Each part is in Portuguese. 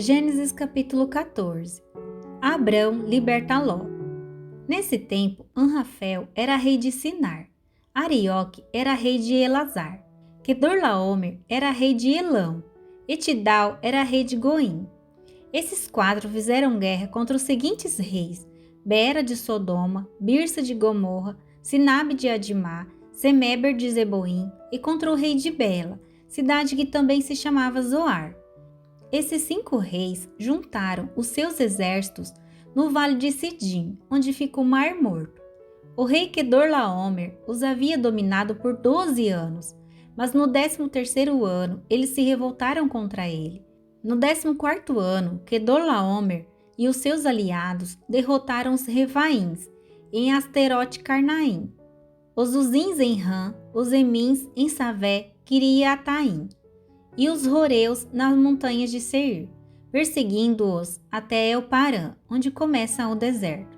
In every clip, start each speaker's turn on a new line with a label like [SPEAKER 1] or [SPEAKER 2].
[SPEAKER 1] Gênesis capítulo 14. Abrão liberta Ló. Nesse tempo, Anrafel era rei de Sinar, Arioque era rei de Elazar, Quedorlaomer era rei de Elão, e Tidal era rei de Goim. Esses quatro fizeram guerra contra os seguintes reis: Bera de Sodoma, Birsa de Gomorra, Sinabe de Adimá, Semeber de Zeboim, e contra o rei de Bela, cidade que também se chamava Zoar. Esses 5 reis juntaram os seus exércitos no vale de Sidim, onde fica o Mar Morto. O rei Quedorlaomer os havia dominado por 12 anos, mas no 13º ano eles se revoltaram contra ele. No 14º ano, Quedorlaomer e os seus aliados derrotaram os Refaíns em Asterote-Carnaim, os Uzins em Ram, os Emins em Savé, Quiriataim, e os Roreus nas montanhas de Seir, perseguindo-os até El-Parã, onde começa o deserto.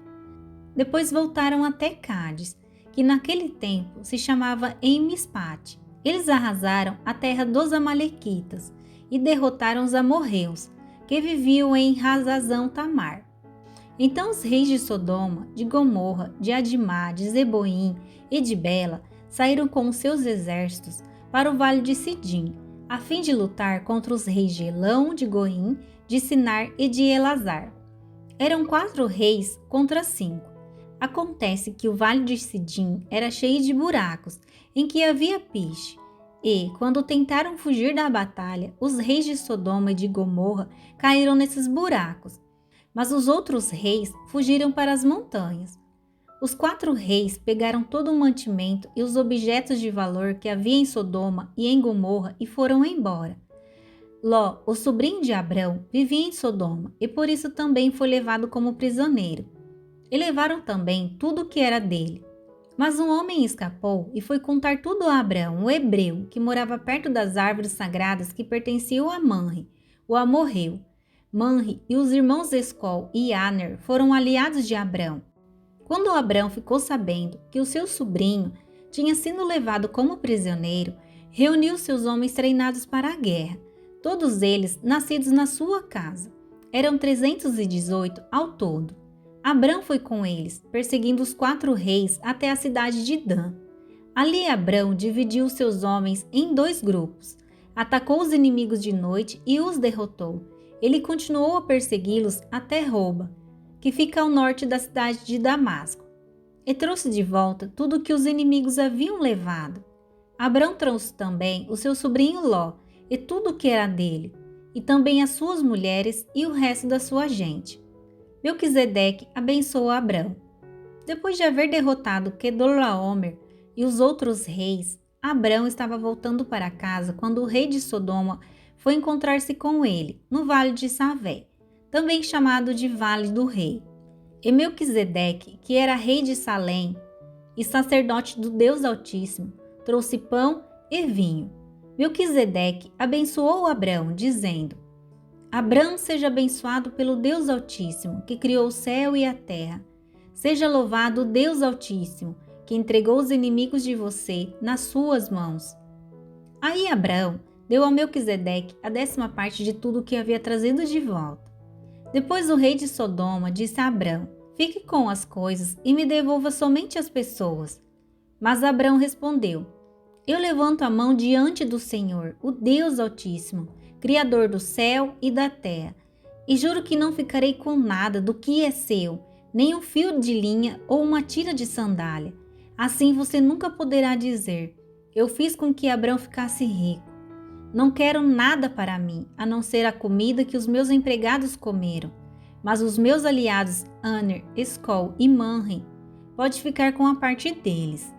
[SPEAKER 1] Depois voltaram até Cádiz, que naquele tempo se chamava Emispate. Eles arrasaram a terra dos Amalequitas e derrotaram os amorreus, que viviam em Hazazão Tamar. Então os reis de Sodoma, de Gomorra, de Adimá, de Zeboim e de Bela saíram com os seus exércitos para o vale de Sidim, a fim de lutar contra os reis de Elão, de Goim, de Sinar e de Elazar. Eram 4 reis contra 5. Acontece que o vale de Sidim era cheio de buracos, em que havia piche, e, quando tentaram fugir da batalha, os reis de Sodoma e de Gomorra caíram nesses buracos, mas os outros reis fugiram para as montanhas. Os 4 reis pegaram todo o mantimento e os objetos de valor que havia em Sodoma e em Gomorra e foram embora. Ló, o sobrinho de Abrão, vivia em Sodoma e por isso também foi levado como prisioneiro. E levaram também tudo o que era dele. Mas um homem escapou e foi contar tudo a Abrão, o hebreu, que morava perto das árvores sagradas que pertenciam a Manre, o amorreu. Manre e os irmãos Escol e Aner foram aliados de Abrão. Quando Abrão ficou sabendo que o seu sobrinho tinha sido levado como prisioneiro, reuniu seus homens treinados para a guerra, todos eles nascidos na sua casa. Eram 318 ao todo. Abrão foi com eles, perseguindo os 4 reis até a cidade de Dan. Ali Abrão dividiu seus homens em 2 grupos, atacou os inimigos de noite e os derrotou. Ele continuou a persegui-los até Roba, que fica ao norte da cidade de Damasco, e trouxe de volta tudo o que os inimigos haviam levado. Abrão trouxe também o seu sobrinho Ló e tudo o que era dele, e também as suas mulheres e o resto da sua gente. Melquisedeque abençoou Abrão. Depois de haver derrotado Quedorlaomer e os outros reis, Abrão estava voltando para casa quando o rei de Sodoma foi encontrar-se com ele, no vale de Savé, também chamado de Vale do Rei. E Melquisedeque, que era rei de Salém e sacerdote do Deus Altíssimo, trouxe pão e vinho. Melquisedeque abençoou Abrão, dizendo: Abrão seja abençoado pelo Deus Altíssimo, que criou o céu e a terra. Seja louvado o Deus Altíssimo, que entregou os inimigos de você nas suas mãos. Aí Abrão deu a Melquisedeque a 10ª parte de tudo o que havia trazido de volta. Depois o rei de Sodoma disse a Abrão: Fique com as coisas e me devolva somente as pessoas. Mas Abrão respondeu: Eu levanto a mão diante do Senhor, o Deus Altíssimo, Criador do céu e da terra, e juro que não ficarei com nada do que é seu, nem um fio de linha ou uma tira de sandália. Assim você nunca poderá dizer: Eu fiz com que Abrão ficasse rico. Não quero nada para mim, a não ser a comida que os meus empregados comeram. Mas os meus aliados Aner, Escol e Manre, pode ficar com a parte deles.